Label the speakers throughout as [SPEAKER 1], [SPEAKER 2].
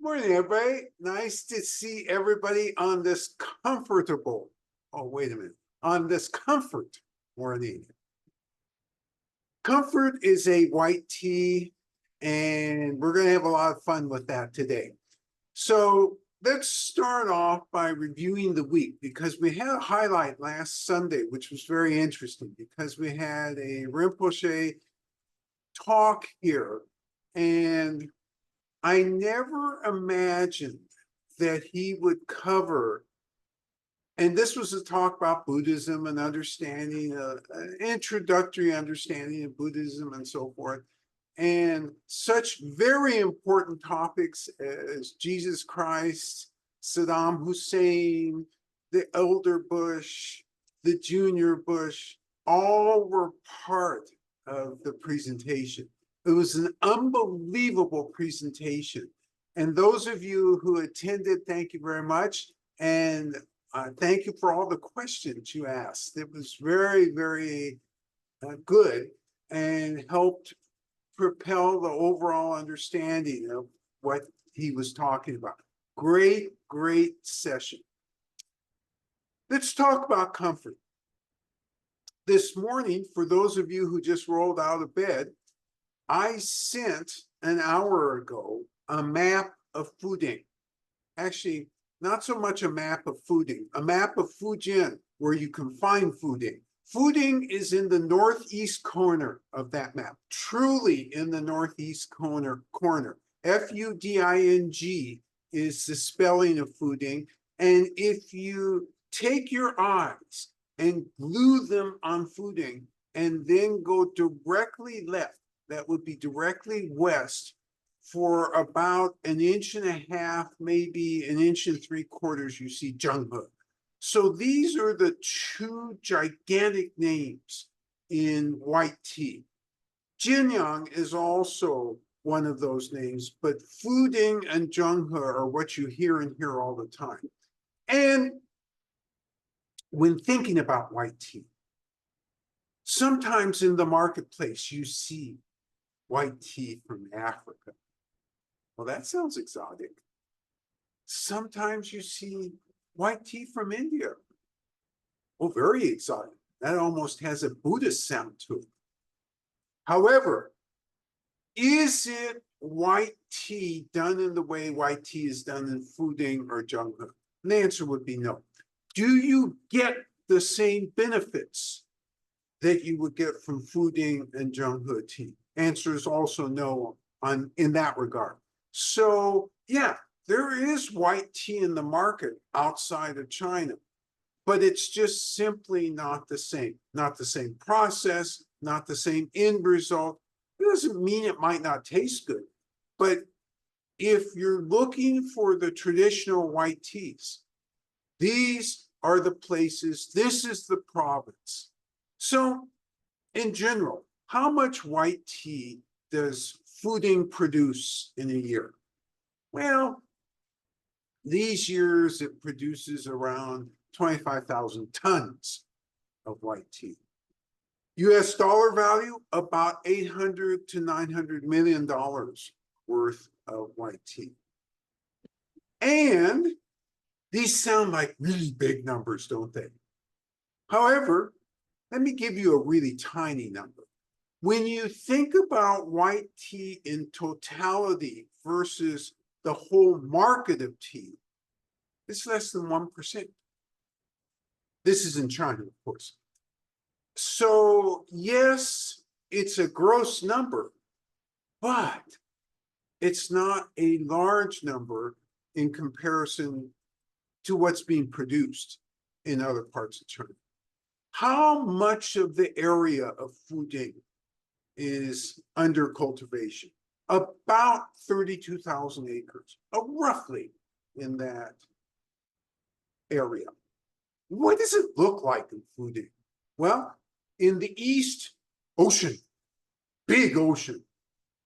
[SPEAKER 1] Morning, everybody. Nice to see everybody on this comfortable, oh, wait a minute, on this comfort morning. Comfort is a white tea, and we're going to have a lot of fun with that today. So let's start off by reviewing the week because we had a highlight last Sunday, which was very interesting because we had a Rinpoche talk here, and I never imagined that he would cover, and this was a talk about Buddhism and understanding, an introductory understanding of Buddhism and so forth, and such very important topics as Jesus Christ, Saddam Hussein, the elder Bush, the junior Bush, all were part of the presentation. It was an unbelievable presentation. And those of you who attended, thank you very much. And thank you for all the questions you asked. It was very, very good and helped propel the overall understanding of what he was talking about. Great, great session. Let's talk about comfort. This morning, for those of you who just rolled out of bed, I sent an hour ago a map of Fuding. Actually, not so much a map of Fuding, a map of Fujian where you can find Fuding. Fuding is in the northeast corner of that map, truly in the northeast corner. Fuding is the spelling of Fuding. And if you take your eyes and glue them on Fuding and then go directly left, that would be directly west for about 1.5 inches, maybe 1.75 inches, you see Zhenghe. So these are the two gigantic names in white tea. Jinyang is also one of those names, but Fuding and Zhenghe are what you hear and hear all the time. And when thinking about white tea, sometimes in the marketplace you see white tea from Africa. Well, that sounds exotic. Sometimes you see white tea from India. Oh, very exotic. That almost has a Buddhist sound to it. However, is it white tea done in the way white tea is done in Fuding or Zhenghe? And the answer would be no. Do you get the same benefits that you would get from Fuding and Zhenghe tea? Answer is also no in that regard. So yeah, there is white tea in the market outside of China, but it's just simply not the same. Not the same process, not the same end result. It doesn't mean it might not taste good, but if you're looking for the traditional white teas, these are the places, this is the province. So in general, how much white tea does Fuding produce in a year? Well, these years it produces around 25,000 tons of white tea. US dollar value, about $800 to $900 million worth of white tea. And these sound like really big numbers, don't they? However, let me give you a really tiny number. When you think about white tea in totality versus the whole market of tea, it's less than 1%. This is in China, of course. So yes, it's a gross number, but it's not a large number in comparison to what's being produced in other parts of China. How much of the area of Fuding is under cultivation? About 32,000 acres, roughly in that area. What does it look like in Fuding? Well, in the east, ocean, big ocean.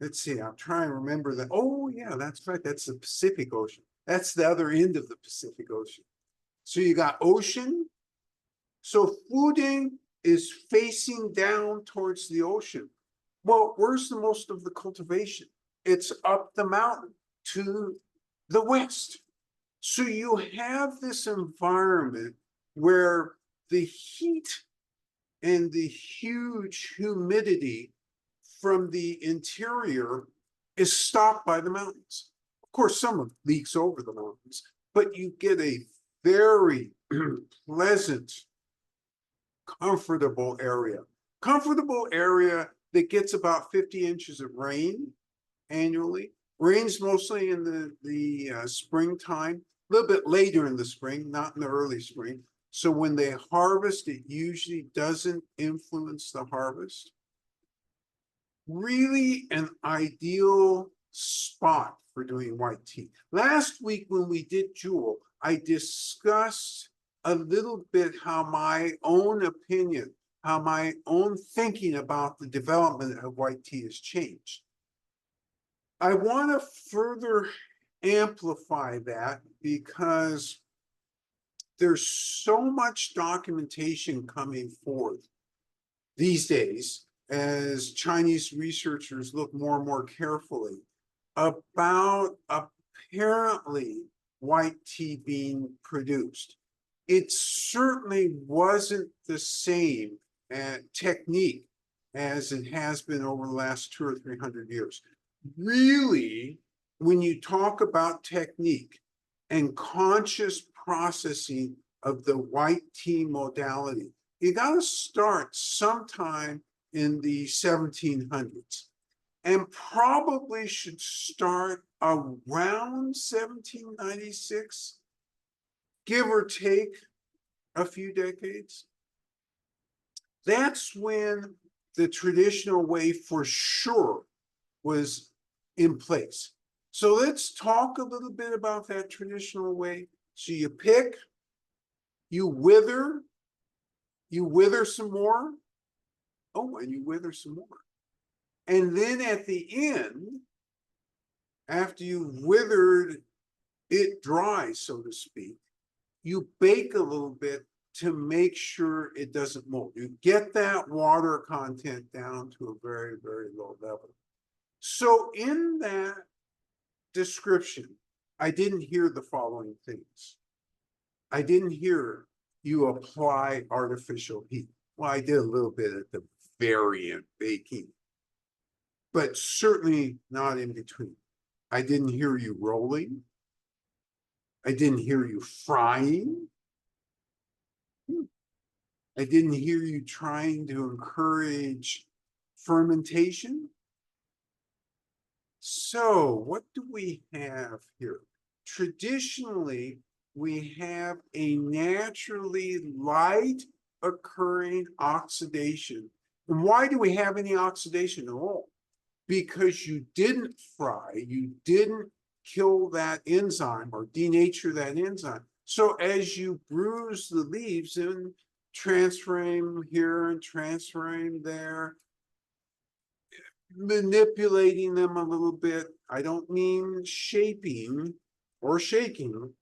[SPEAKER 1] Let's see, I'm trying to remember that. Oh yeah, that's right, that's the Pacific Ocean. That's the other end of the Pacific Ocean. So you got ocean. So Fuding is facing down towards the ocean. Well, where's the most of the cultivation? It's up the mountain to the West. So you have this environment where the heat and the huge humidity from the interior is stopped by the mountains. Of course, some of it leaks over the mountains, but you get a very pleasant, comfortable area. Comfortable area that gets about 50 inches of rain annually. Rains mostly in the springtime, a little bit later in the spring, not in the early spring. So when they harvest, it usually doesn't influence the harvest. Really an ideal spot for doing white tea. Last week when we did Jewel, I discussed a little bit how my own opinion, how my own thinking about the development of white tea has changed. I want to further amplify that because there's so much documentation coming forth these days as Chinese researchers look more and more carefully about apparently white tea being produced. It certainly wasn't the same technique as it has been over the last 200 or 300 years. Really, when you talk about technique and conscious processing of the white tea modality, you got to start sometime in the 1700s and probably should start around 1796, give or take a few decades. That's when the traditional way for sure was in place. So let's talk a little bit about that traditional way. So you pick, you wither some more. Oh, and you wither some more. And then at the end, after you've withered it dry, so to speak, you bake a little bit to make sure it doesn't mold. You get that water content down to a very, very low level. So in that description, I didn't hear the following things. I didn't hear you apply artificial heat. Well, I did a little bit at the very end, baking, but certainly not in between. I didn't hear you rolling. I didn't hear you frying. I didn't hear you trying to encourage fermentation. So what do we have here? Traditionally, we have a naturally light occurring oxidation. And why do we have any oxidation at all? Because you didn't fry, you didn't kill that enzyme or denature that enzyme. So as you bruise the leaves and transferring here and transferring there, manipulating them a little bit. I don't mean shaping or shaking,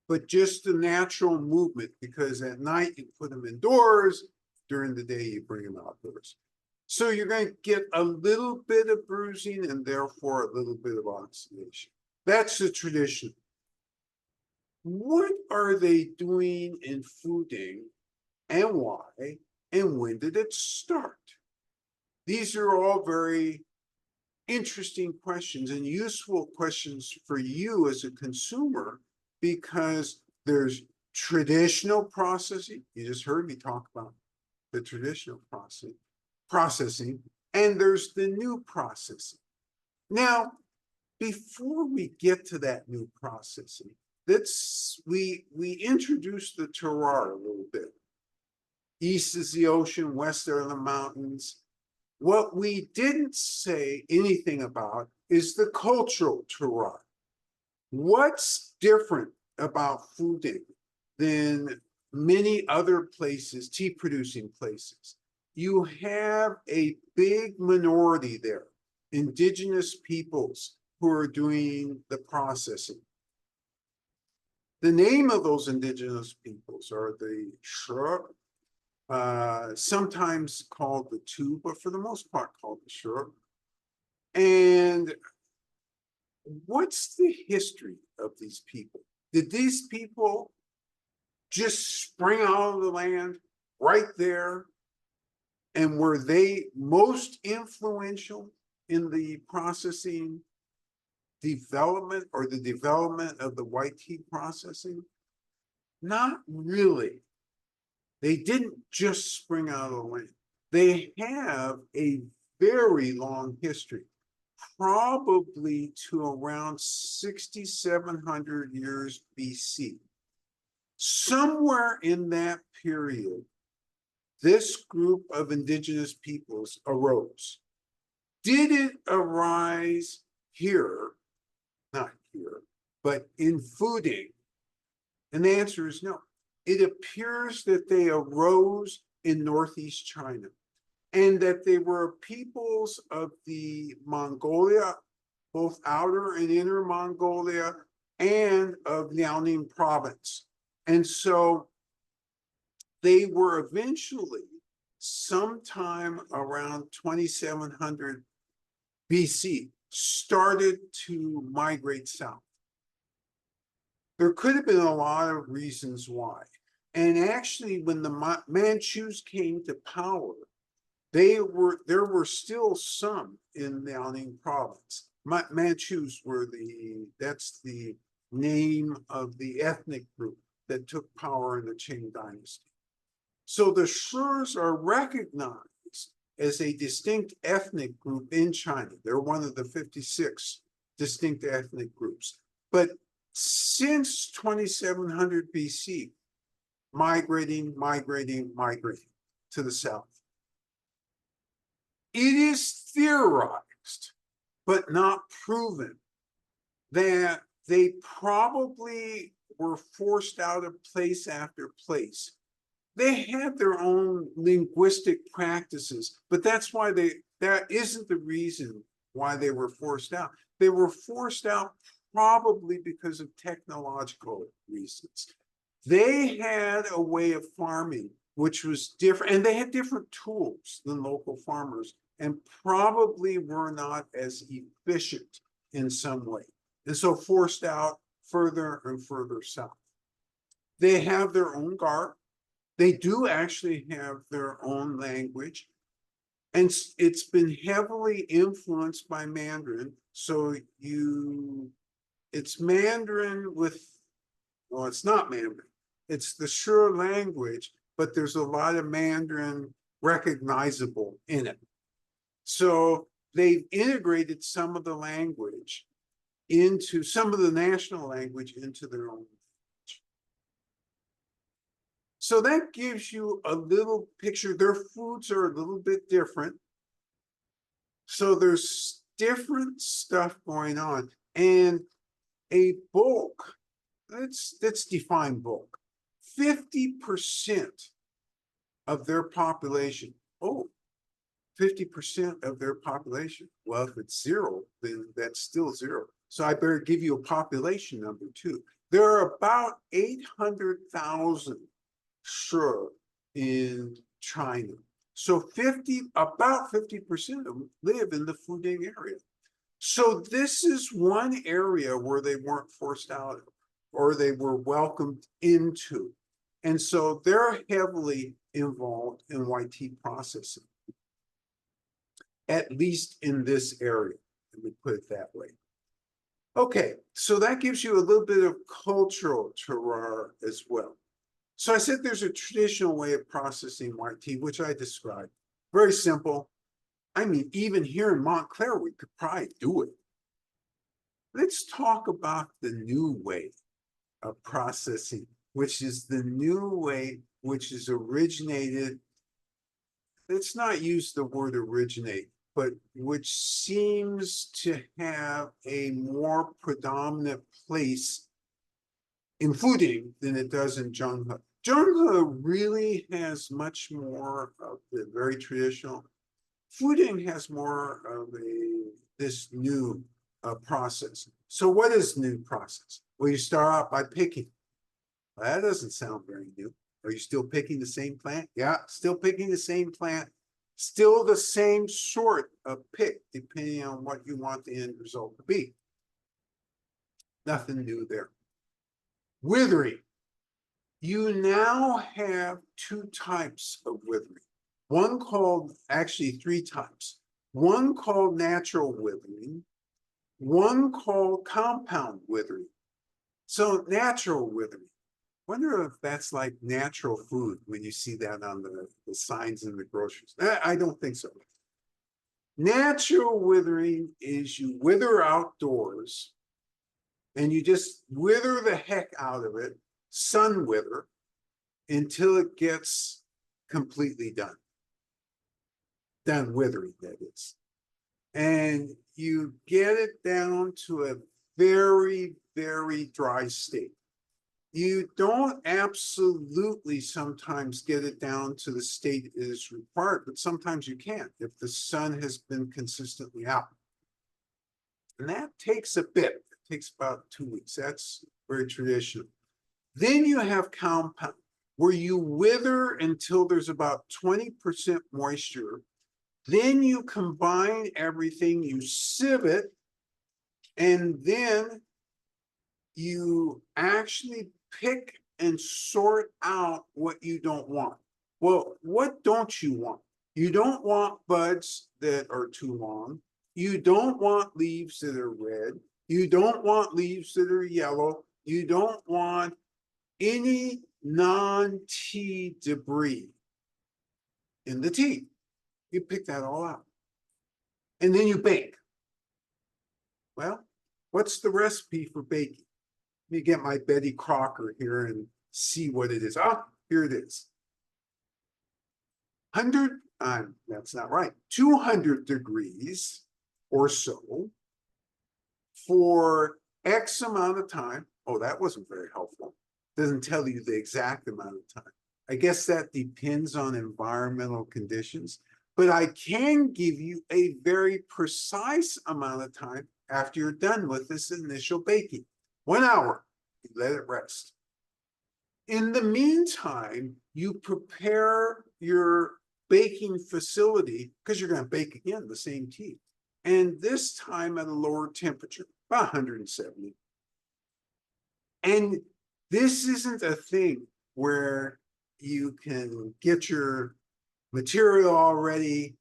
[SPEAKER 1] but just the natural movement, because at night you put them indoors, during the day you bring them outdoors. So you're going to get a little bit of bruising and therefore a little bit of oxidation. That's the tradition. What are they doing in Fuding and why, and when did it start? These are all very interesting questions and useful questions for you as a consumer, because there's traditional processing. You just heard me talk about the traditional processing, and there's the new processing. Now, before we get to that new processing, we introduce the terroir a little bit. East is the ocean, west are the mountains. What we didn't say anything about is the cultural terroir. What's different about Fuding than many other places, tea producing places? You have a big minority there, indigenous peoples who are doing the processing. The name of those indigenous peoples are the Shrub, sometimes called the two, but for the most part called the shrub. And what's the history of these people? Did these people just spring out of the land right there? And were they most influential in the processing development or the development of the white tea processing? Not really. They didn't just spring out of the land. They have a very long history, probably to around 6,700 years BC. Somewhere in that period, this group of indigenous peoples arose. Did it arise here? Not here, but in Fuding? And the answer is no. It appears that they arose in northeast China and that they were peoples of the Mongolia, both outer and inner Mongolia, and of Liaoning province. And so they were eventually, sometime around 2700 BC, started to migrate south. There could have been a lot of reasons why. And actually, when the Manchus came to power, there were still some in Liaoning province. Manchus were that's the name of the ethnic group that took power in the Qing dynasty. So the Shurs are recognized as a distinct ethnic group in China. They're one of the 56 distinct ethnic groups. But since 2700 BC, migrating to the south. It is theorized, but not proven, that they probably were forced out of place after place. They had their own linguistic practices, but that isn't the reason why they were forced out. They were forced out probably because of technological reasons. They had a way of farming which was different, and they had different tools than local farmers, and probably were not as efficient in some way, and so forced out further and further south. They have their own garb. They do actually have their own language, and it's been heavily influenced by Mandarin. So it's Mandarin with, well, it's not Mandarin. It's the Sure language, but there's a lot of Mandarin recognizable in it. So they've integrated some of the language into some of the national language into their own. So that gives you a little picture. Their foods are a little bit different. So there's different stuff going on. And a bulk, let's define bulk. 50% of their population, 50% of their population. Well, if it's zero, then that's still zero. So I better give you a population number too. There are about 800,000 Sure in China. So about 50% of them live in the Fuding area. So this is one area where they weren't forced out or they were welcomed into. And so they're heavily involved in white tea processing, at least in this area. Let me put it that way. Okay, so that gives you a little bit of cultural terroir as well. So I said there's a traditional way of processing white tea, which I described. Very simple. I mean, even here in Montclair, we could probably do it. Let's talk about the new way of processing, which is the new way which is originated. Let's not use the word originate, but which seems to have a more predominant place in Fuding than it does in Zhenghe. Zhenghe really has much more of the very traditional. Fuding has more of this new process. So what is new process? Well, you start out by picking. Well, that doesn't sound very new. Are you still picking the same plant? Yeah, still picking the same plant. Still the same sort of pick, depending on what you want the end result to be. Nothing new there. Withering. You now have two types of withering. One called, actually three types. One called natural withering, one called compound withering. So natural withering. Wonder if that's like natural food when you see that on the signs in the groceries. I don't think so. Natural withering is you wither outdoors and you just wither the heck out of it, sun wither, until it gets completely done. Done withering, that is. And you get it down to a very, very dry state. You don't absolutely sometimes get it down to the state it is required, but sometimes you can if the sun has been consistently out. And that takes a bit. It takes about 2 weeks. That's very traditional. Then you have compound, where you wither until there's about 20% moisture. Then you combine everything, you sieve it, and then you actually pick and sort out what you don't want. Well, what don't you want? You don't want buds that are too long. You don't want leaves that are red. You don't want leaves that are yellow. You don't want any non-tea debris in the tea. You pick that all out. And then you bake. Well, what's the recipe for baking? Let me get my Betty Crocker here and see what it is. Ah, here it is. 100, that's not right, 200 degrees or so for X amount of time. Oh, that wasn't very helpful. Doesn't tell you the exact amount of time. I guess that depends on environmental conditions, but I can give you a very precise amount of time after you're done with this initial baking. 1 hour, you let it rest. In the meantime, you prepare your baking facility, because you're going to bake again the same tea, and this time at a lower temperature, about 170. And this isn't a thing where you can get your material all ready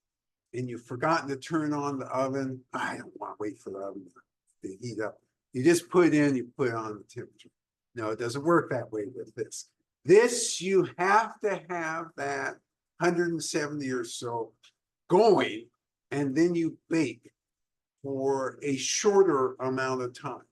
[SPEAKER 1] and you've forgotten to turn on the oven. I don't want to wait for the oven to heat up. You just put it in, you put it on the temperature. No, it doesn't work that way with this. This, you have to have that 170 or so going, and then you bake for a shorter amount of time.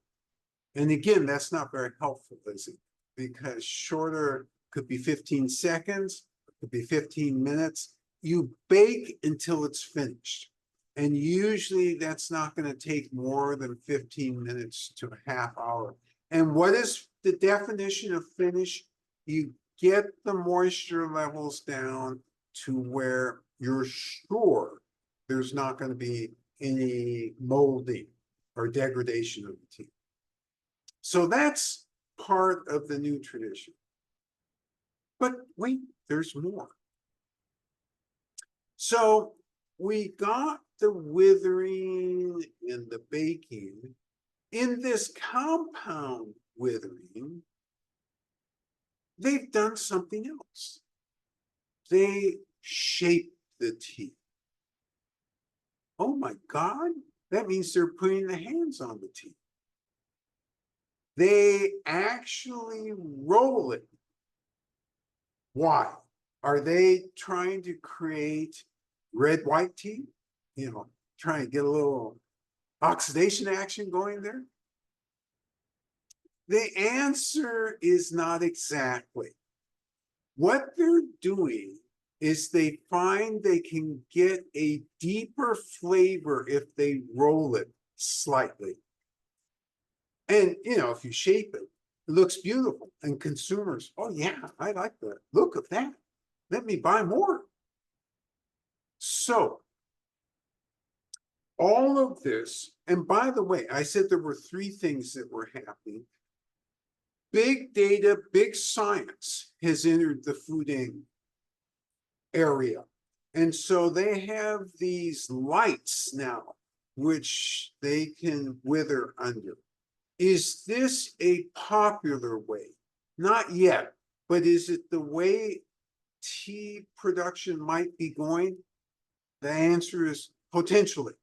[SPEAKER 1] And again, that's not very helpful, is it? Because shorter could be 15 seconds, it could be 15 minutes. You bake until it's finished. And usually that's not going to take more than 15 minutes to a half hour. And what is the definition of finish? You get the moisture levels down to where you're sure there's not going to be any molding or degradation of the tea. So that's part of the new tradition. But wait, there's more. So we got the withering and the baking. In this compound withering, they've done something else. They shape the tea. Oh my God, that means they're putting the hands on the tea. They actually roll it. Why? Are they trying to create red-white tea? You know, trying to get a little oxidation action going there? The answer is not exactly. What they're doing is they find they can get a deeper flavor if they roll it slightly. And, you know, if you shape it, it looks beautiful. And consumers, oh yeah, I like the look of that. Let me buy more. So all of this, and by the way, I said there were 3 things that were happening. Big data, big science has entered the Fuding area. And so they have these lights now, which they can wither under. Is this a popular way? Not yet, but is it the way tea production might be going? The answer is potentially.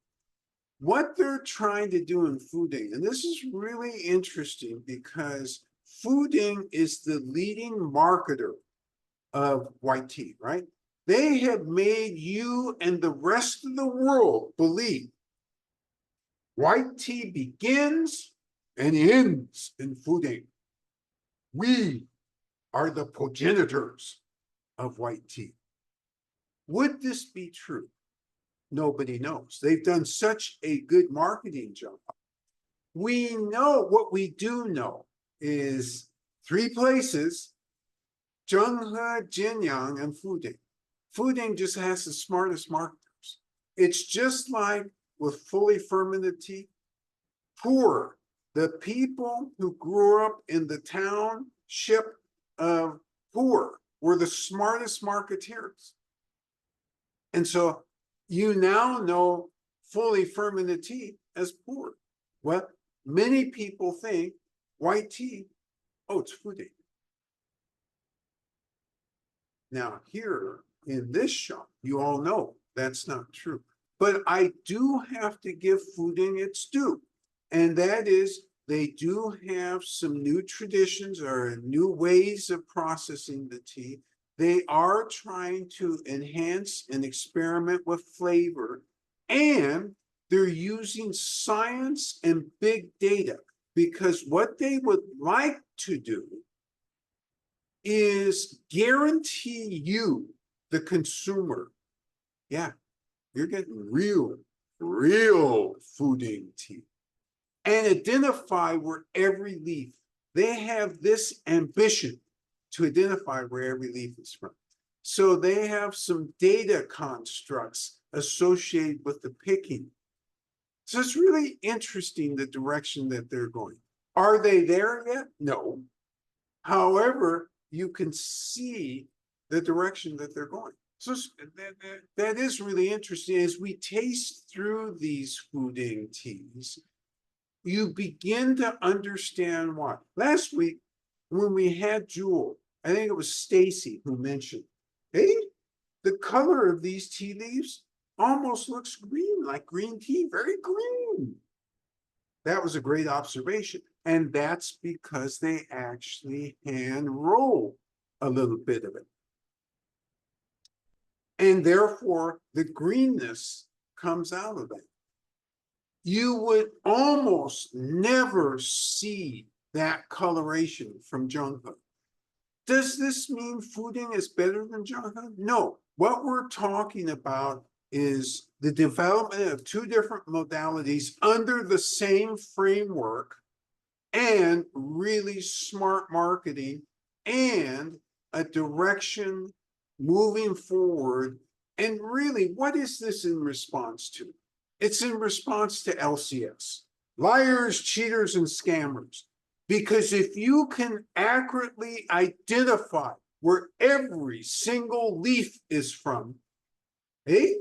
[SPEAKER 1] What they're trying to do in Fuding, and this is really interesting because Fuding is the leading marketer of white tea, right? They have made you and the rest of the world believe white tea begins and ends in Fuding. We are the progenitors of white tea. Would this be true? Nobody knows. They've done such a good marketing job. We know what we do know is 3 places, Zhenghe, Jinyang, and Fuding. Fuding just has the smartest marketers. It's just like with fully fermented tea. Poor, the people who grew up in the township of Poor were the smartest marketeers. And so you now know fully fermented tea as Poor. Well, many people think white tea, oh, it's Fuding. Now here in this shop, you all know that's not true. But I do have to give Fuding its due. And that is, they do have some new traditions or new ways of processing the tea. They are trying to enhance and experiment with flavor. And they're using science and big data because what they would like to do is guarantee you, the consumer, yeah, you're getting real Fuding tea. And identify where every leaf, they have this ambition to identify where every leaf is from. So they have some data constructs associated with the picking. So it's really interesting the direction that they're going. Are they there yet? No. However, you can see the direction that they're going. So that is really interesting. As we taste through these Fuding teas, you begin to understand why. Last week, when we had Jewel, I think it was Stacy who mentioned, hey, the color of these tea leaves almost looks green, like green tea, very green. That was a great observation. And that's because they actually hand roll a little bit of it. And therefore, the greenness comes out of it. You would almost never see that coloration from Zhenghe. Does this mean Fuding is better than Zhenghe? No. What we're talking about is the development of 2 different modalities under the same framework and really smart marketing and a direction moving forward. And really, what is this in response to? It's in response to LCS, liars, cheaters, and scammers. Because if you can accurately identify where every single leaf is from, hey,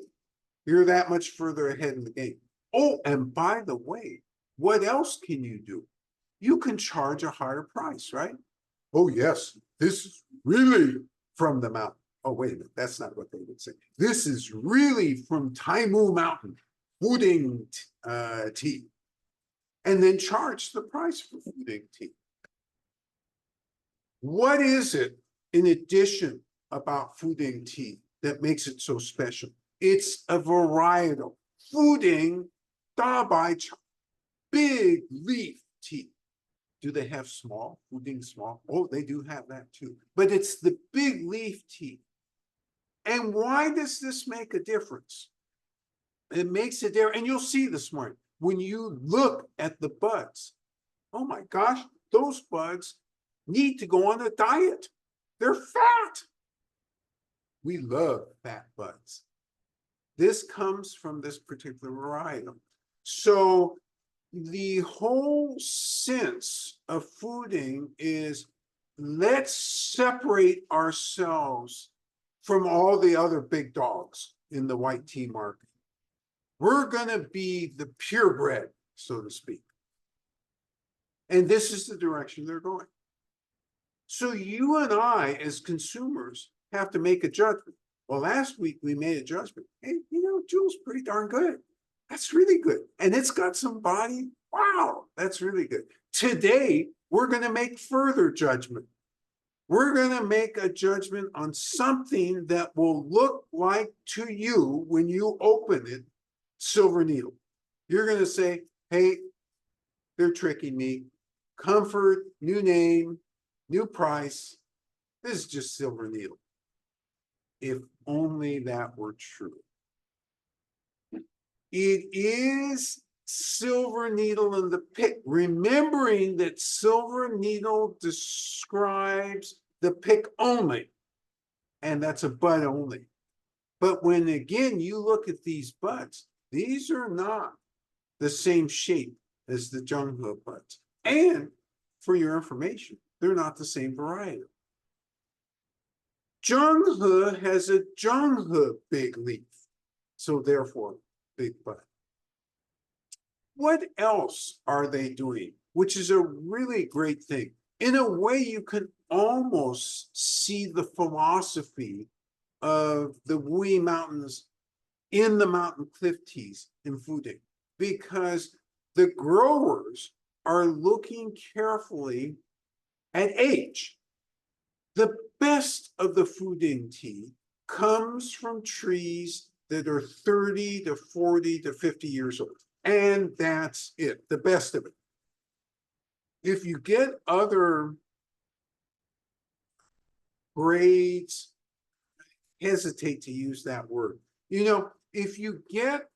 [SPEAKER 1] you're that much further ahead in the game. Oh, and by the way, what else can you do? You can charge a higher price, right? Oh, yes, this is really from the mountain. Oh, wait a minute, that's not what they would say. This is really from Taimu Mountain. Fuding tea, and then charge the price for Fuding tea. What is it in addition about Fuding tea that makes it so special? It's a varietal. Fuding Da Bai Cha, big leaf tea. Do they have small? Fuding small? Oh, they do have that too. But it's the big leaf tea. And why does this make a difference? It makes it there, and you'll see this morning when you look at the buds. Oh my gosh, those buds need to go on a diet. They're fat. We love fat buds. This comes from this particular varietal. So the whole sense of Fuding is let's separate ourselves from all the other big dogs in the white tea market. We're going to be the purebred, so to speak. And this is the direction they're going. So you and I, as consumers, have to make a judgment. Well, last week we made a judgment. Hey, Jewel's pretty darn good. That's really good. And it's got some body. Wow, that's really good. Today, we're going to make further judgment. We're going to make a judgment on something that will look like to you when you open it, Silver Needle. You're going to say, hey, they're tricking me. Comfort, new name, new price. This is just Silver Needle. If only that were true. It is Silver Needle in the pick, remembering that Silver Needle describes the pick only, and that's a bud only. But when again you look at these buds, these are not the same shape as the Jungho buds. And for your information, they're not the same variety. Jungho has a Jungho big leaf, so therefore big bud. What else are they doing? Which is a really great thing. In a way, you can almost see the philosophy of the Wui Mountains in the mountain cliff teas in Fuding, because the growers are looking carefully at age. The best of the Fuding tea comes from trees that are 30 to 40 to 50 years old. And that's it, the best of it. If you get other grades, hesitate to use that word. If you get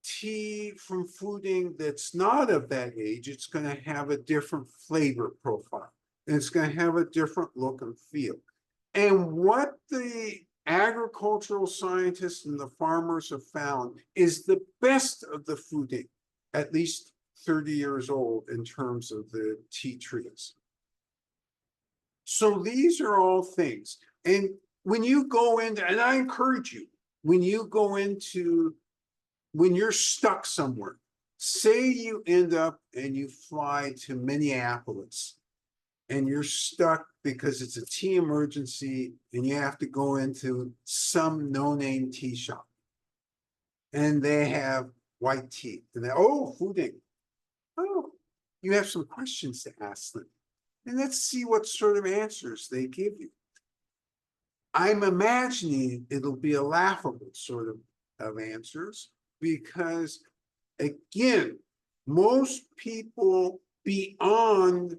[SPEAKER 1] tea from Fuding that's not of that age, it's going to have a different flavor profile. And it's going to have a different look and feel. And what the agricultural scientists and the farmers have found is the best of the Fuding, at least 30 years old in terms of the tea trees. So these are all things. And when you go into, and I encourage you, when you're stuck somewhere, say you end up and you fly to Minneapolis, and you're stuck because it's a tea emergency and you have to go into some no-name tea shop. And they have white tea. And Fuding. Oh, you have some questions to ask them. And let's see what sort of answers they give you. I'm imagining it'll be a laughable sort of answers because, again, most people beyond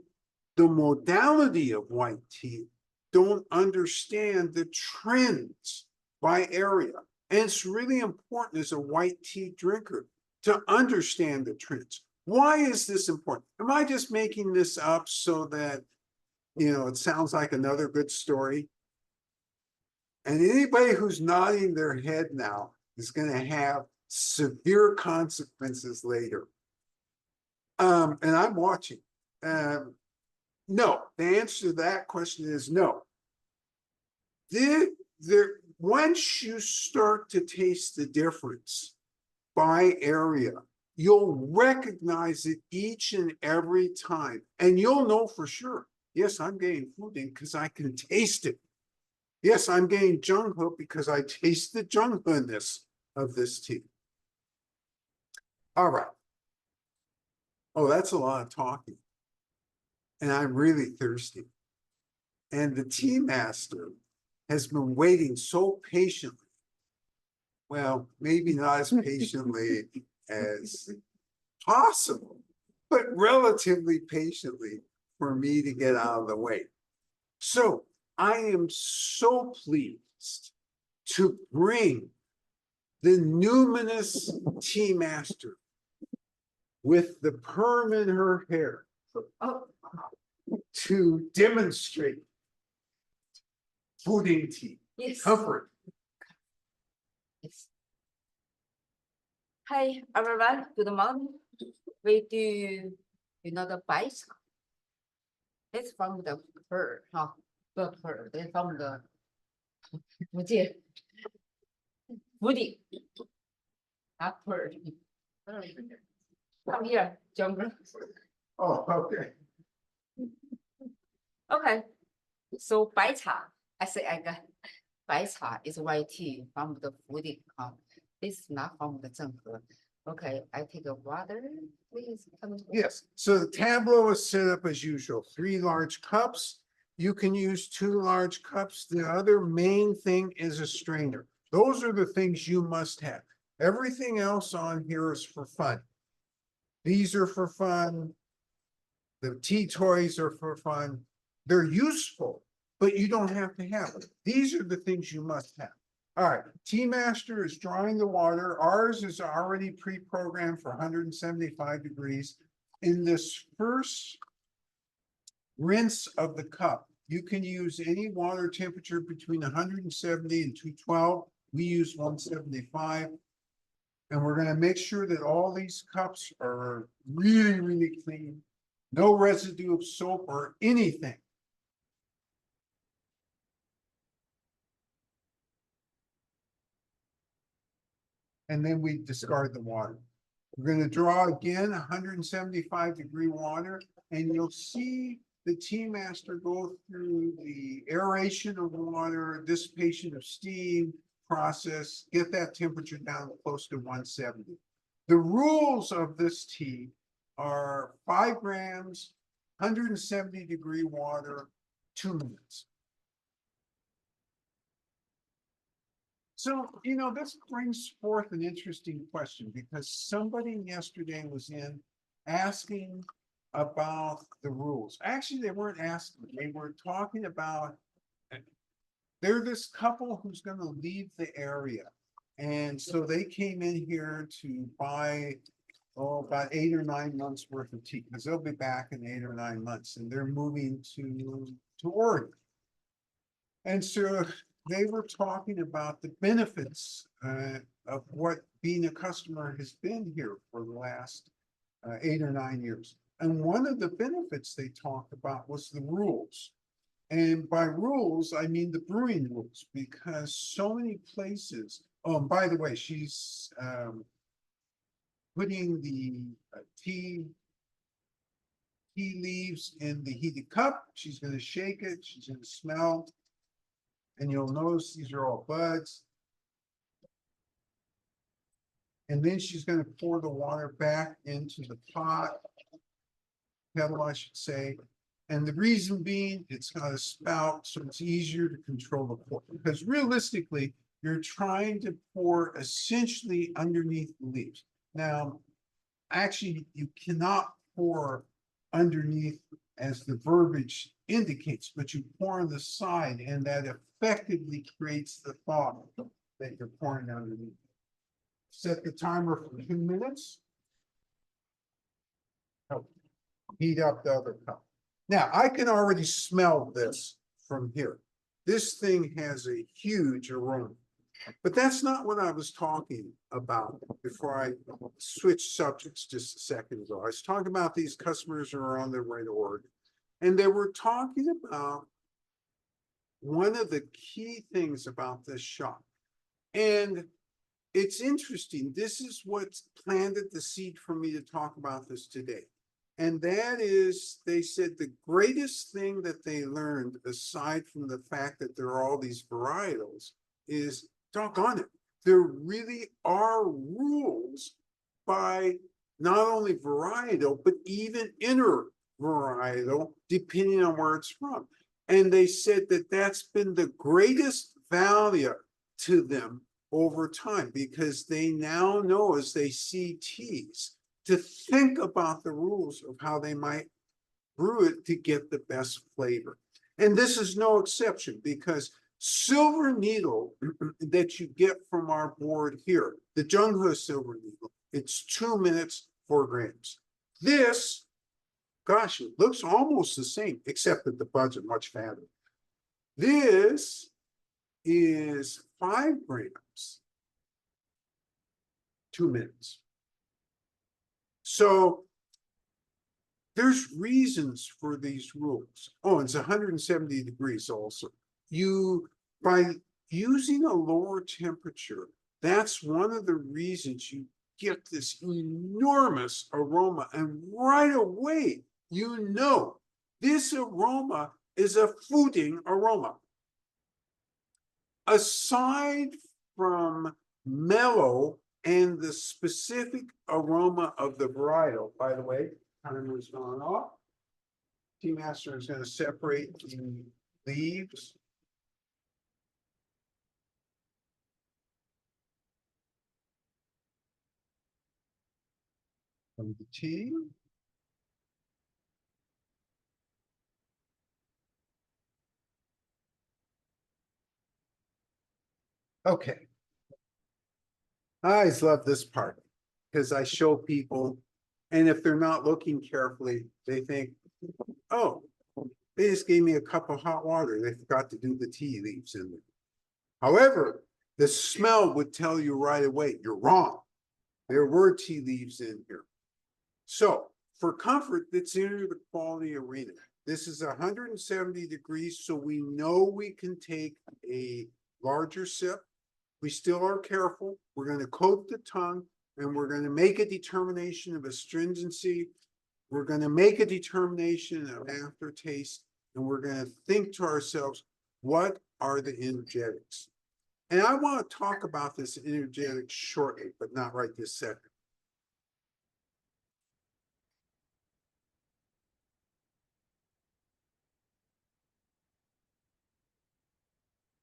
[SPEAKER 1] the modality of white tea don't understand the trends by area. And it's really important as a white tea drinker to understand the trends. Why is this important? Am I just making this up so that, it sounds like another good story? And anybody who's nodding their head now is going to have severe consequences later. And I'm watching. No, the answer to that question is no. Once you start to taste the difference by area, you'll recognize it each and every time. And you'll know for sure, yes, I'm getting Fuding because I can taste it. Yes, I'm getting Jungho because I taste the Jungho-ness of this tea. All right. Oh, that's a lot of talking. And I'm really thirsty. And the tea master has been waiting so patiently. Well, maybe not as patiently as possible, but relatively patiently for me to get out of the way. So I am so pleased to bring the numinous tea master with the perm in her hair to demonstrate Fuding tea.
[SPEAKER 2] Yes.
[SPEAKER 1] Comfort.
[SPEAKER 2] Yes. Hi everyone, good morning. We do the bicycle. It's from the bird, bird bird. It's from the Fuding. Bird. Come here, jungle.
[SPEAKER 1] Oh, okay.
[SPEAKER 2] Okay, so 白茶, I say I got 白茶 is white tea from the Fuding. This is not from the 正和. Okay, I take a water, please.
[SPEAKER 1] Yes, so the tableau is set up as usual, 3 large cups. You can use 2 large cups. The other main thing is a strainer. Those are the things you must have. Everything else on here is for fun. These are for fun. The tea toys are for fun. They're useful, but you don't have to have them. These are the things you must have. All right, Tea Master is drawing the water. Ours is already pre-programmed for 175 degrees. In this first rinse of the cup, you can use any water temperature between 170 and 212. We use 175. And we're going to make sure that all these cups are really, really clean. No residue of soap or anything. And then we discard the water. We're going to draw again 175-degree water, and you'll see the Tea Master go through the aeration of water, dissipation of steam process, get that temperature down close to 170. The rules of this tea are 5 grams, 170-degree water, 2 minutes. So, this brings forth an interesting question because somebody yesterday was in asking about the rules. Actually, they weren't asking, they were talking about, they're this couple who's going to leave the area. And so they came in here to buy, about 8 or 9 months worth of tea because they'll be back in 8 or 9 months and they're moving to Oregon. And so they were talking about the benefits of what being a customer has been here for the last 8 or 9 years. And one of the benefits they talked about was the rules. And by rules, I mean the brewing rules, because so many places, oh, and by the way, she's putting the tea leaves in the heated cup. She's going to shake it. She's going to smell. And you'll notice these are all buds. And then she's going to pour the water back into the pot, kettle, I should say. And the reason being, it's got a spout, so it's easier to control the pour. Because realistically, you're trying to pour essentially underneath the leaves. Now, actually, you cannot pour underneath as the verbiage indicates, but you pour on the side, and that effectively creates the thaw that you're pouring underneath. Set the timer for 2 minutes. Oh, heat up the other cup. Now, I can already smell this from here. This thing has a huge aroma. But that's not what I was talking about before I switched subjects just a second ago. I was talking about these customers who are on their way to Oregon. And they were talking about one of the key things about this shop. And it's interesting. This is what's planted the seed for me to talk about this today. And that is, they said the greatest thing that they learned, aside from the fact that there are all these varietals, is doggone it, there really are rules by not only varietal, but even inner varietal, depending on where it's from. And they said that that's been the greatest value to them over time, because they now know as they see teas to think about the rules of how they might brew it to get the best flavor. And this is no exception, because silver needle that you get from our board here, the Jungho silver needle, it's 2 minutes, 4 grams. This, gosh, it looks almost the same, except that the buds are much fatter. This is 5 grams, 2 minutes. So there's reasons for these rules. Oh, it's 170 degrees also. By using a lower temperature, that's one of the reasons you get this enormous aroma, and right away, you know, this aroma is a Fuding aroma. Aside from mellow and the specific aroma of the varietal, by the way, timer's gone off. Tea Master is going to separate the leaves. From the tea. Okay. I always love this part because I show people, and if they're not looking carefully, they think, oh, they just gave me a cup of hot water. They forgot to do the tea leaves in there. However, the smell would tell you right away, you're wrong. There were tea leaves in here. So for comfort, that's into the quality arena. This is 170 degrees, so we know we can take a larger sip. We still are careful. We're going to coat the tongue, and we're going to make a determination of astringency. We're going to make a determination of aftertaste, and we're going to think to ourselves, what are the energetics? And I want to talk about this energetics shortly, but not right this second.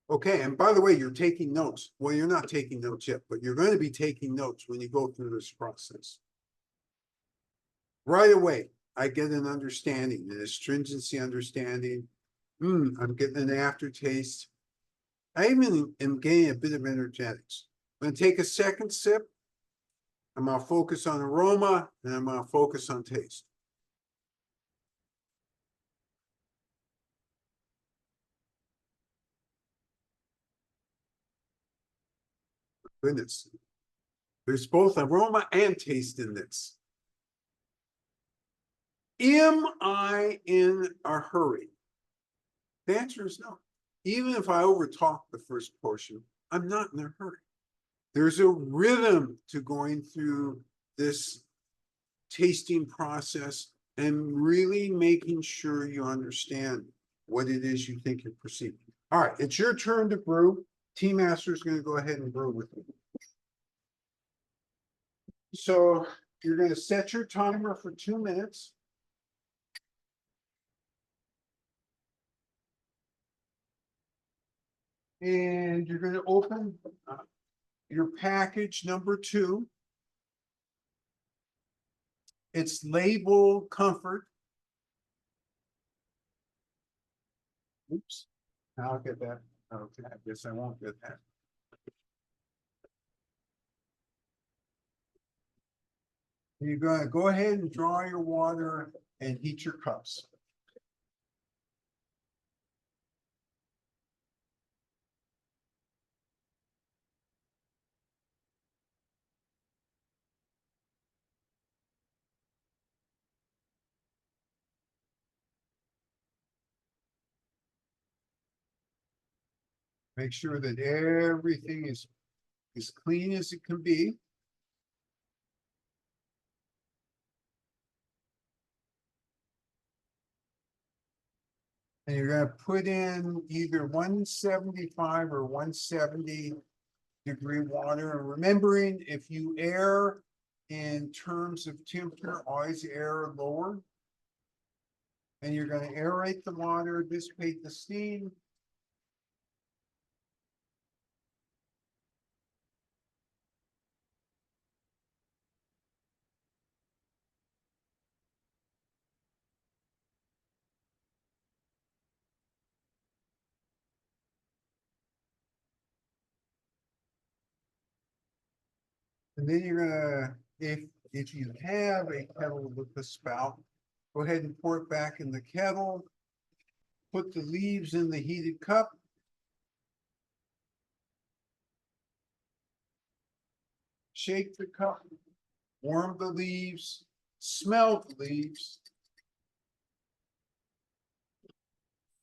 [SPEAKER 1] Okay, and by the way, you're taking notes. Well, you're not taking notes yet, but you're going to be taking notes when you go through this process. Right away, I get an understanding, an astringency understanding. I'm getting an aftertaste. I even am getting a bit of energetics. I'm going to take a second sip. I'm going to focus on aroma, and I'm going to focus on taste. Goodness. There's both aroma and taste in this. Am I in a hurry? The answer is no. Even if I overtalk the first portion, I'm not in a hurry. There's a rhythm to going through this tasting process and really making sure you understand what it is you think you're perceiving. All right, it's your turn to brew. Tea Master is going to go ahead and brew with me. So you're going to set your timer for 2 minutes. And you're going to open your package number 2. It's labeled comfort. Oops, I'll get that. Okay, I guess I won't get that. You're going to go ahead and draw your water and heat your cups. Make sure that everything is as clean as it can be. And you're going to put in either 175 or 170 degree water. And remembering, if you err in terms of temperature, always err lower. And you're going to aerate the water, dissipate the steam. And then you're gonna, if you have a kettle with a spout, go ahead and pour it back in the kettle. Put the leaves in the heated cup. Shake the cup, warm the leaves, smell the leaves.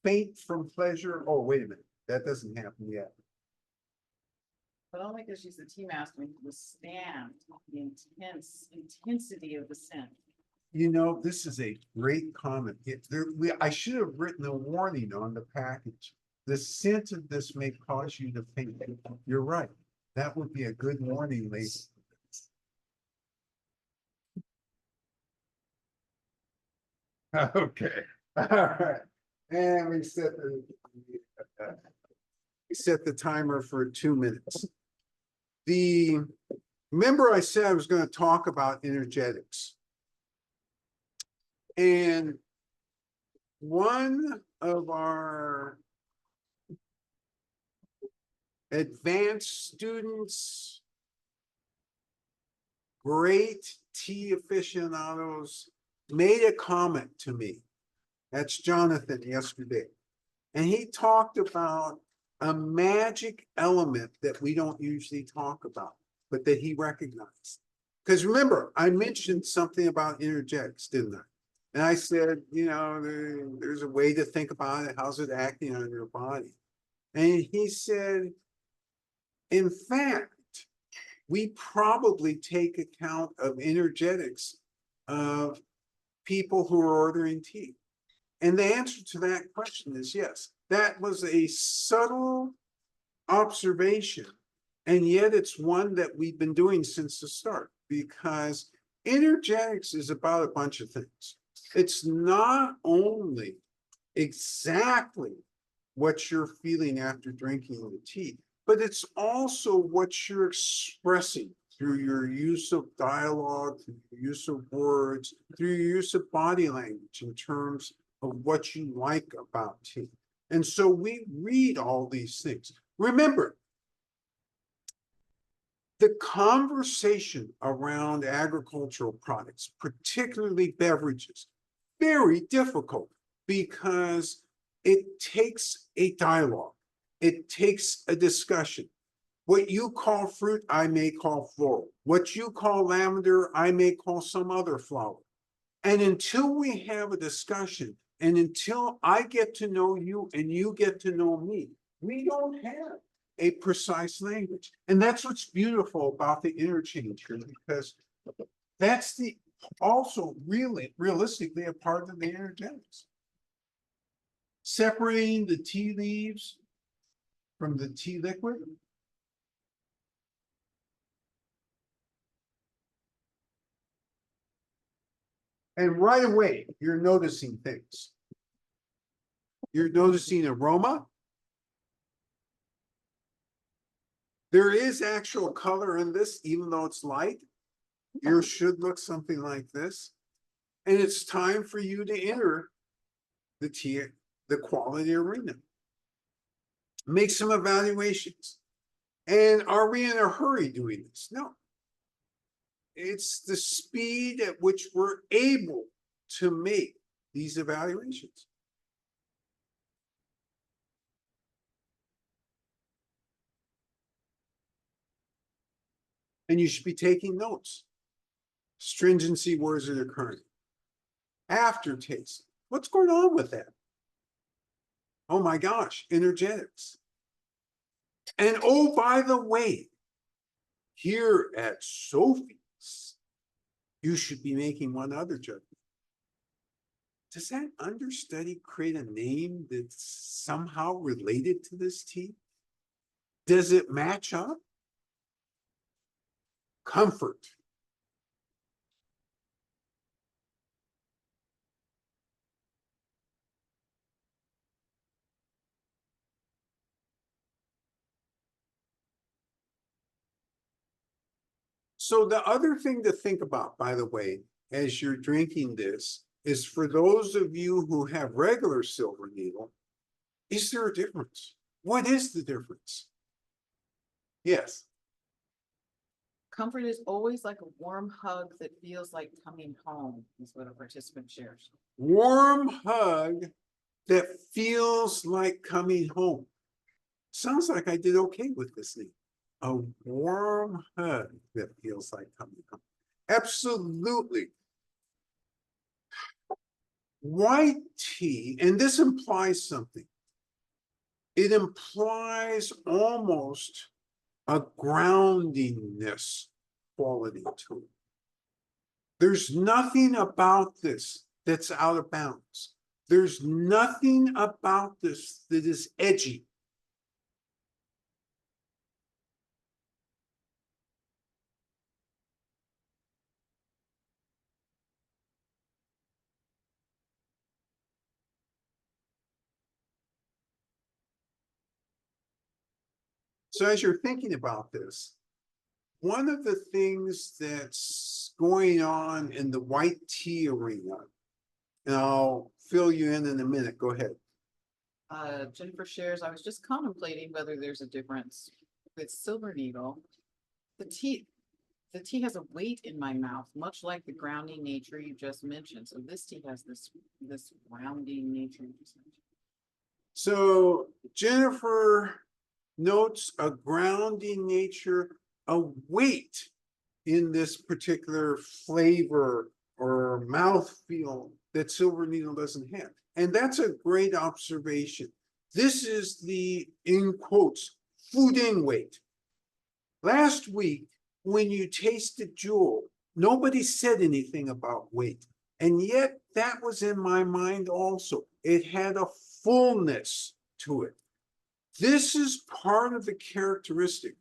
[SPEAKER 1] Faint from pleasure. Oh, wait a minute, that doesn't happen yet.
[SPEAKER 3] But only because she's a tea master and can withstand the intensity of the scent.
[SPEAKER 1] You know, this is a great comment. I should have written a warning on the package. The scent of this may cause you to faint. You're right. That would be a good warning, lady. Okay, all right. And we set the timer for 2 minutes. Remember I said I was going to talk about energetics. And one of our advanced students, great tea aficionados, made a comment to me. That's Jonathan yesterday. And he talked about a magic element that we don't usually talk about, but that he recognized. Because remember, I mentioned something about energetics, didn't I? And I said, you know, there's a way to think about it. How's it acting on your body? And he said, in fact, we probably take account of energetics of people who are ordering tea. And the answer to that question is yes. That was a subtle observation. And yet it's one that we've been doing since the start, because energetics is about a bunch of things. It's not only exactly what you're feeling after drinking the tea, but it's also what you're expressing through your use of dialogue, through your use of words, through your use of body language in terms of what you like about tea. And so we read all these things. Remember, the conversation around agricultural products, particularly beverages, very difficult because it takes a dialogue. It takes a discussion. What you call fruit, I may call floral. What you call lavender, I may call some other flower. And until we have a discussion, and until I get to know you and you get to know me, we don't have a precise language. And that's what's beautiful about the interchange here, because that's also really realistically a part of the energetics. Separating the tea leaves from the tea liquid. And right away, you're noticing things. You're noticing aroma. There is actual color in this, even though it's light. Yours should look something like this. And it's time for you to enter the tea, the quality arena. Make some evaluations. And are we in a hurry doing this? No. It's the speed at which we're able to make these evaluations. And you should be taking notes. Stringency, where is it occurring? Aftertaste. What's going on with that? Oh my gosh, energetics. And oh, by the way, here at Sophie's, you should be making one other judgment. Does that understudy create a name that's somehow related to this tea? Does it match up? Comfort. So the other thing to think about, by the way, as you're drinking this, is for those of you who have regular silver needle, is there a difference? What is the difference? Yes.
[SPEAKER 3] Comfort is always like a warm hug that feels like coming home, is what a participant shares.
[SPEAKER 1] Warm hug that feels like coming home. Sounds like I did okay with this thing. A warm hug that feels like coming home. Absolutely. White tea, and this implies something. It implies almost a groundingness quality to it. There's nothing about this that's out of bounds. There's nothing about this that is edgy. So as you're thinking about this, one of the things that's going on in the white tea arena, and I'll fill you in a minute, go ahead.
[SPEAKER 3] Jennifer shares, I was just contemplating whether there's a difference with Silver Needle. The tea has a weight in my mouth, much like the grounding nature you just mentioned. So this tea has this grounding nature. you just mentioned.
[SPEAKER 1] So Jennifer notes a grounding nature, a weight in this particular flavor or mouthfeel that Silver Needle doesn't have. And that's a great observation. This is the, in quotes, Fuding weight. Last week, when you tasted Jewel, nobody said anything about weight. And yet that was in my mind also. It had a fullness to it. This is part of the characteristic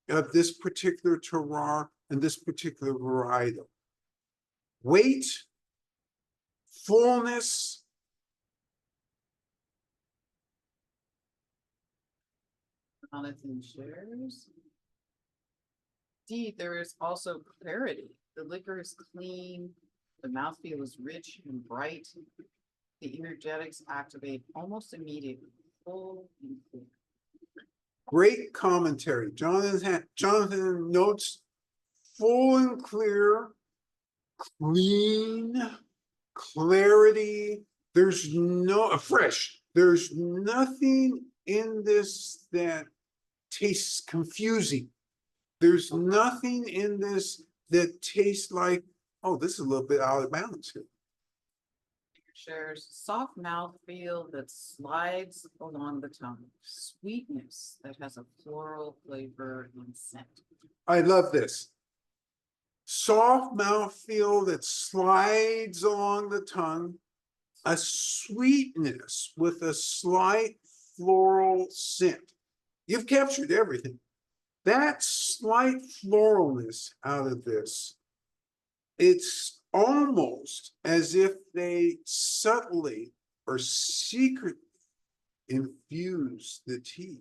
[SPEAKER 1] of this particular terroir and this particular varietal. Weight, fullness.
[SPEAKER 3] Jonathan shares. D, there is also clarity. The liquor is clean. The mouthfeel is rich and bright. The energetics activate almost immediately. Full and clear.
[SPEAKER 1] Great commentary. Jonathan notes full and clear, clean, clarity. There's no fresh. There's nothing in this that tastes confusing. There's nothing in this that tastes like, oh, this is a little bit out of bounds here.
[SPEAKER 3] Shares soft mouth feel that slides along the tongue, sweetness that has a floral flavor and scent.
[SPEAKER 1] I love this. Soft mouthfeel that slides along the tongue, a sweetness with a slight floral scent. You've captured everything. That slight floralness out of this, it's almost as if they subtly or secretly infused the tea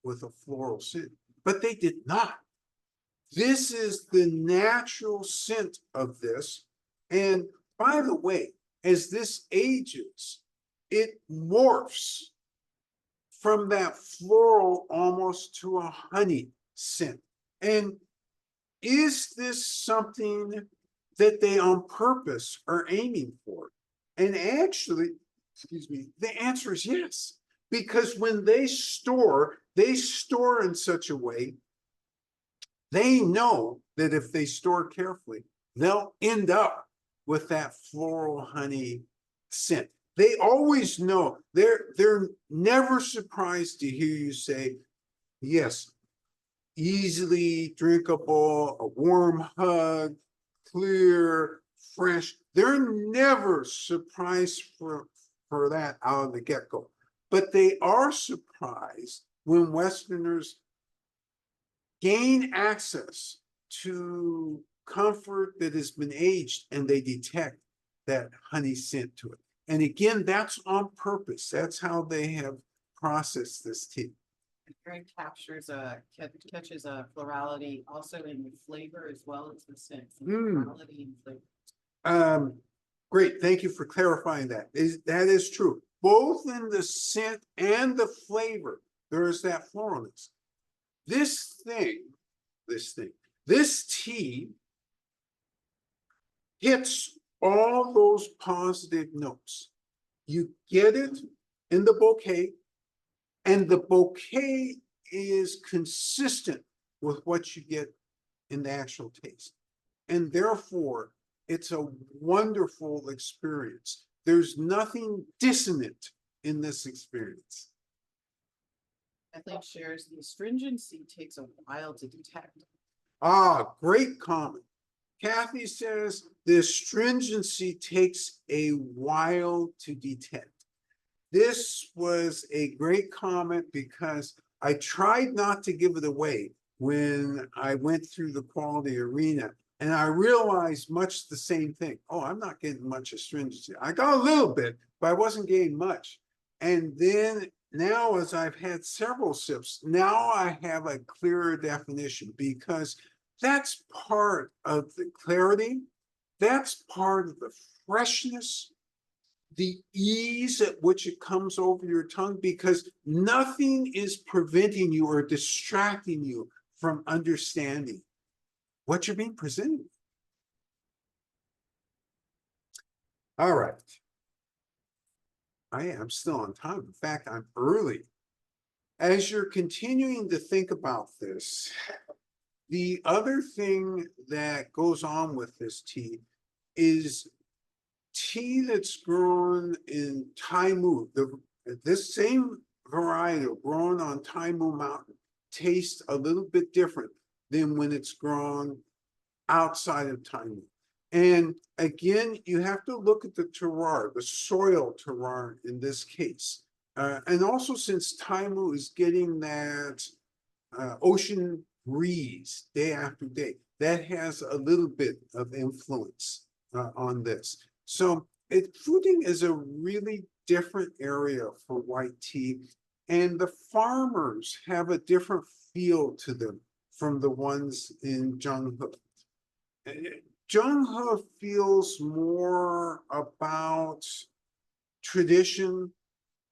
[SPEAKER 1] with a floral scent, but they did not. This is the natural scent of this. And by the way, as this ages, it morphs from that floral almost to a honey scent. And is this something that they on purpose are aiming for? And actually, excuse me, the answer is yes. Because when they store in such a way, they know that if they store carefully, they'll end up with that floral honey scent. They always know. They're never surprised to hear you say, yes, easily drinkable, a warm hug, clear, fresh. They're never surprised for that out of the get-go. But they are surprised when Westerners gain access to comfort that has been aged and they detect that honey scent to it. And again, that's on purpose. That's how they have processed this tea.
[SPEAKER 3] Drink catches a plurality also in the flavor as well as the scent. Plurality and flavor.
[SPEAKER 1] Great, thank you for clarifying that. That is true. Both in the scent and the flavor, there is that floralness. This tea hits all those positive notes. You get it in the bouquet, and the bouquet is consistent with what you get in the actual taste. And therefore, it's a wonderful experience. There's nothing dissonant in this experience.
[SPEAKER 3] Kathleen shares the astringency takes a while to detect.
[SPEAKER 1] Ah, great comment. Kathy says the astringency takes a while to detect. This was a great comment because I tried not to give it away when I went through the quality arena. And I realized much the same thing. Oh, I'm not getting much astringency. I got a little bit, but I wasn't getting much. And then now, as I've had several sips, now I have a clearer definition because that's part of the clarity. That's part of the freshness, the ease at which it comes over your tongue, because nothing is preventing you or distracting you from understanding what you're being presented with. All right. I am still on time. In fact, I'm early. As you're continuing to think about this, the other thing that goes on with this tea is tea that's grown in Taimu. This same varietal grown on Taimu Mountain tastes a little bit different than when it's grown outside of Taimu. And again, you have to look at the terroir, the soil terroir in this case. And also, since Taimu is getting that ocean breeze day after day, that has a little bit of influence on this. So Fuding is a really different area for white tea, and the farmers have a different feel to them from the ones in Zhenghe. Zhenghe feels more about tradition.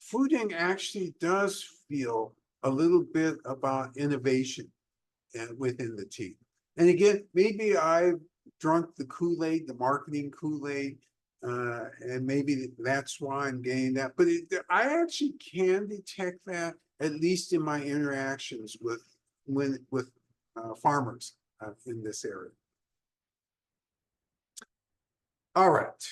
[SPEAKER 1] Fuding actually does feel a little bit about innovation within the tea. And again, maybe I've drunk the Kool-Aid, the marketing Kool-Aid, and maybe that's why I'm getting that. But I actually can detect that, at least in my interactions with farmers in this area. All right.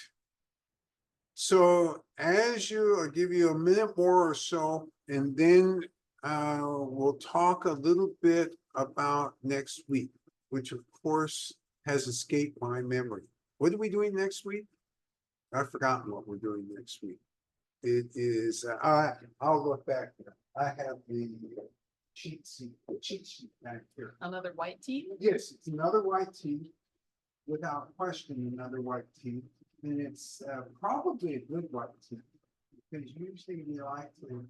[SPEAKER 1] So I'll give you a minute more or so, and then we'll talk a little bit about next week, which of course has escaped my memory. What are we doing next week? I've forgotten what we're doing next week. It is, I'll look back there. I have the cheat sheet back here.
[SPEAKER 3] Another white tea?
[SPEAKER 1] Yes, it's another white tea, without question, another white tea. And it's probably a good white tea, because usually we like to.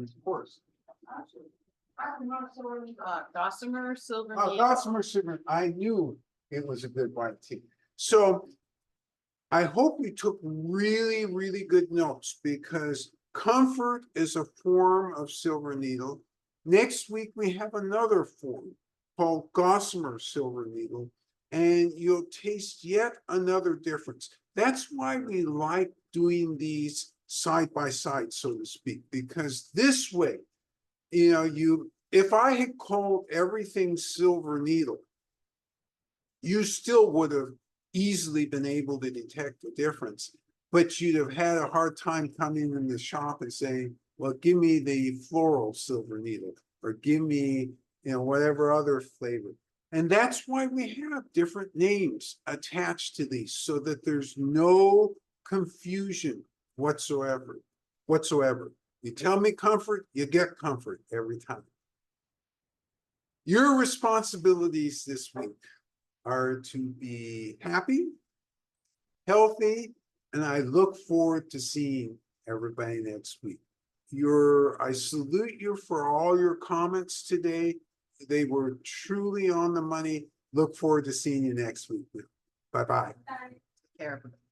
[SPEAKER 1] Of course.
[SPEAKER 3] Gossamer, silver.
[SPEAKER 1] Oh, Gossamer Silver. I knew it was a good white tea. So I hope you took really, really good notes, because comfort is a form of silver needle. Next week, we have another form called Gossamer Silver Needle, and you'll taste yet another difference. That's why we like doing these side by side, so to speak, because this way, if I had called everything Silver Needle, you still would have easily been able to detect the difference, but you'd have had a hard time coming in the shop and saying, well, give me the floral Silver Needle, or give me, whatever other flavor. And that's why we have different names attached to these, so that there's no confusion whatsoever. You tell me comfort, you get comfort every time. Your responsibilities this week are to be happy, healthy, and I look forward to seeing everybody next week. I salute you for all your comments today. They were truly on the money. Look forward to seeing you next week. Bye-bye.
[SPEAKER 3] Take care, everybody.